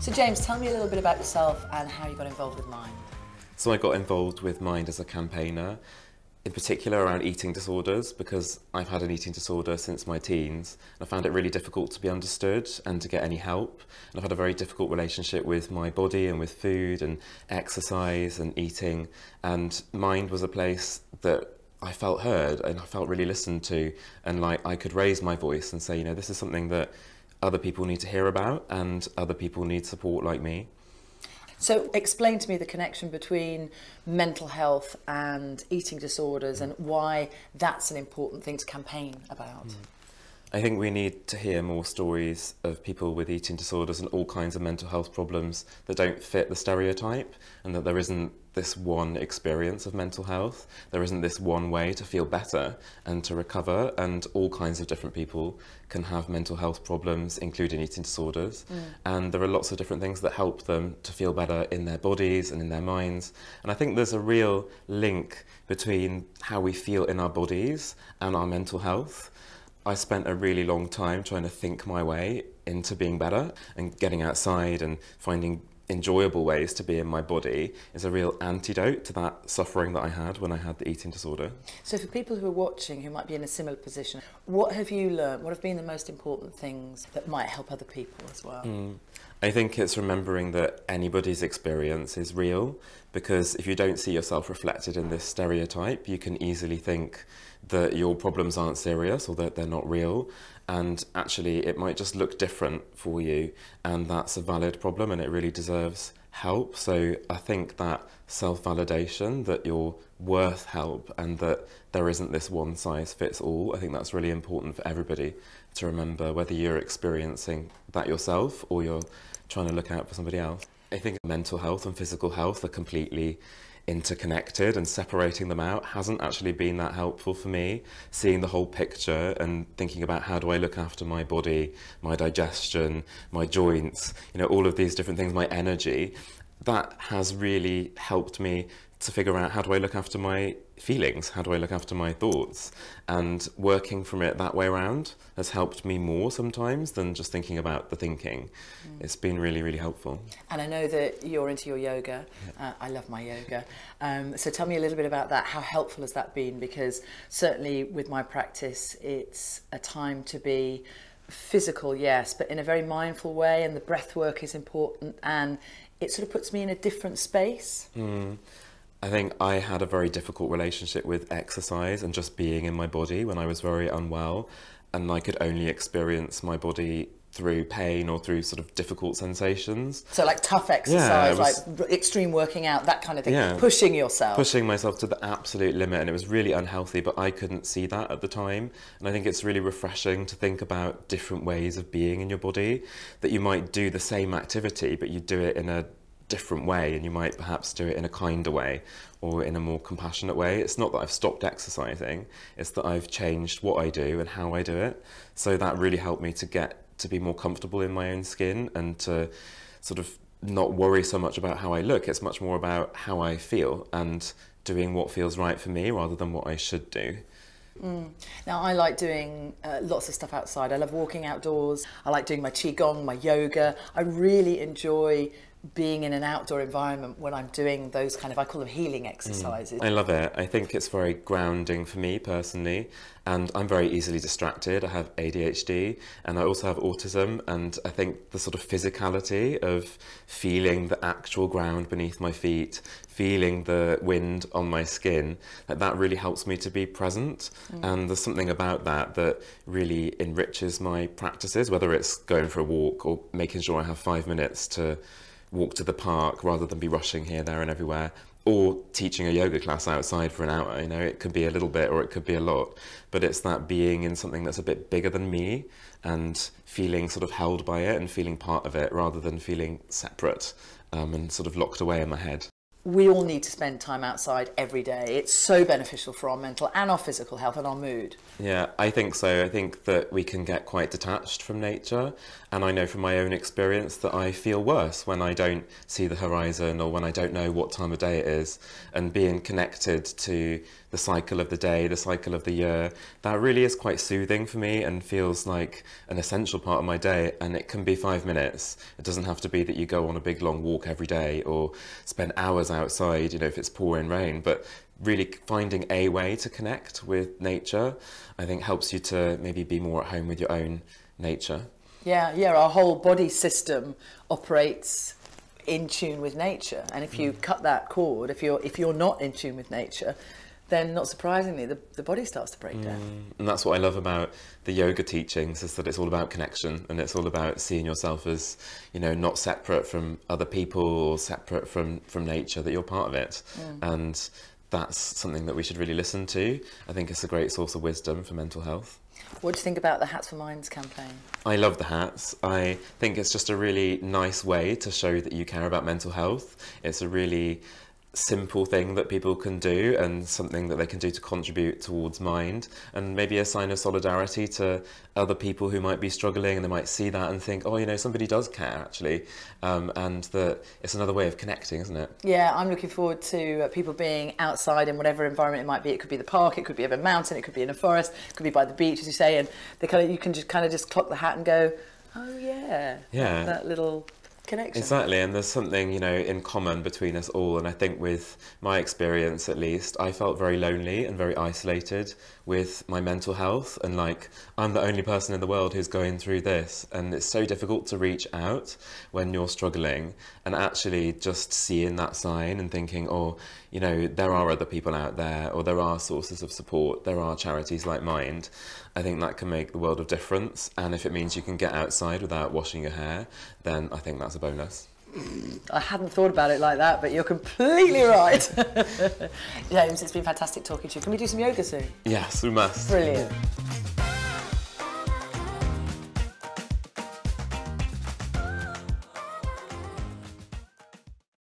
So James, tell me a little bit about yourself and how you got involved with Mind. So I got involved with Mind as a campaigner, in particular around eating disorders, because I've had an eating disorder since my teens. And I found it really difficult to be understood and to get any help. And I've had a very difficult relationship with my body and with food and exercise and eating. And Mind was a place that I felt heard and I felt really listened to, and like I could raise my voice and say, you know, this is something that other people need to hear about and other people need support like me. So explain to me the connection between mental health and eating disorders and why that's an important thing to campaign about. I think we need to hear more stories of people with eating disorders and all kinds of mental health problems that don't fit the stereotype, and that there isn't this one experience of mental health. There isn't this one way to feel better and to recover, and all kinds of different people can have mental health problems, including eating disorders. And there are lots of different things that help them to feel better in their bodies and in their minds. And I think there's a real link between how we feel in our bodies and our mental health. I spent a really long time trying to think my way into being better, and getting outside and finding enjoyable ways to be in my body is a real antidote to that suffering that I had when I had the eating disorder. So for people who are watching who might be in a similar position, what have you learned? What have been the most important things that might help other people as well? I think it's remembering that anybody's experience is real, because if you don't see yourself reflected in this stereotype, you can easily think that your problems aren't serious or that they're not real, and actually it might just look different for you, and that's a valid problem and it really deserves help. So I think that self-validation, that you're worth help and that there isn't this one size fits all, I think that's really important for everybody to remember, whether you're experiencing that yourself or you're trying to look out for somebody else. I think mental health and physical health are completely interconnected, and separating them out hasn't actually been that helpful for me. Seeing the whole picture and thinking about how do I look after my body, my digestion, my joints, you know, all of these different things, my energy, that has really helped me to figure out how do I look after my feelings, how do I look after my thoughts, and working from it that way around has helped me more sometimes than just thinking about the thinking. It's been really, really helpful. And I know that you're into your yoga. I love my yoga. So tell me a little bit about that. How helpful has that been? Because certainly with my practice, it's a time to be physical, yes, but in a very mindful way, and the breath work is important, and it sort of puts me in a different space. I think I had a very difficult relationship with exercise and just being in my body when I was very unwell, and I could only experience my body through pain or through sort of difficult sensations. So like tough exercise, like extreme working out, that kind of thing, pushing yourself. Pushing myself to the absolute limit, and it was really unhealthy, but I couldn't see that at the time. And I think it's really refreshing to think about different ways of being in your body, that you might do the same activity, but you do it in a different way, and you might perhaps do it in a kinder way or in a more compassionate way. It's not that I've stopped exercising, it's that I've changed what I do and how I do it. So that really helped me to get to be more comfortable in my own skin and to sort of not worry so much about how I look. It's much more about how I feel and doing what feels right for me rather than what I should do. Now I like doing lots of stuff outside. I love walking outdoors. I like doing my qigong, my yoga. I really enjoy being in an outdoor environment when I'm doing those kind of, I call them healing exercises. I love it. I think it's very grounding for me personally, and I'm very easily distracted. I have ADHD and I also have autism, and I think the sort of physicality of feeling the actual ground beneath my feet, feeling the wind on my skin, that really helps me to be present. And there's something about that that really enriches my practices, whether it's going for a walk or making sure I have 5 minutes to walk to the park rather than be rushing here, there and everywhere, or teaching a yoga class outside for an hour. You know, it could be a little bit or it could be a lot, but it's that being in something that's a bit bigger than me and feeling sort of held by it and feeling part of it rather than feeling separate and sort of locked away in my head. we all need to spend time outside every day. It's so beneficial for our mental and our physical health and our mood. Yeah, I think so. I think that we can get quite detached from nature, and I know from my own experience that I feel worse when I don't see the horizon or when I don't know what time of day it is. And being connected to the cycle of the day, the cycle of the year, that really is quite soothing for me and feels like an essential part of my day. And it can be 5 minutes. It doesn't have to be that you go on a big long walk every day or spend hours outside, you know, if it's pouring rain, but really finding a way to connect with nature, I think helps you to maybe be more at home with your own nature. Yeah, our whole body system operates in tune with nature, and if you cut that cord, if you're not in tune with nature, then not surprisingly the body starts to break down. And that's what I love about the yoga teachings, is that it's all about connection, and it's all about seeing yourself as, you know, not separate from other people or separate from nature, that you're part of it. And that's something that we should really listen to. I think it's a great source of wisdom for mental health. What do you think about the Hats for Minds campaign? I love the hats. I think it's just a really nice way to show that you care about mental health. It's a really simple thing that people can do, and something that they can do to contribute towards mind, and maybe a sign of solidarity to other people who might be struggling, and they might see that and think, oh, you know, somebody does care actually, and that it's another way of connecting, isn't it? Yeah, I'm looking forward to people being outside in whatever environment it might be. It could be the park, it could be over a mountain, it could be in a forest, it could be by the beach, as you say, and you can just clock the hat and go, oh yeah, that little connection. Exactly, and there's something, you know, in common between us all. And I think with my experience, at least, I felt very lonely and very isolated with my mental health, and like, I'm the only person in the world who's going through this, and it's so difficult to reach out when you're struggling. And actually just seeing that sign and thinking, oh, you know, there are other people out there, or there are sources of support, there are charities like Mind, I think that can make the world of difference. And if it means you can get outside without washing your hair, then I think that's a bonus. I hadn't thought about it like that, but you're completely right. James, it's been fantastic talking to you. Can we do some yoga soon? Yes, we must. Brilliant.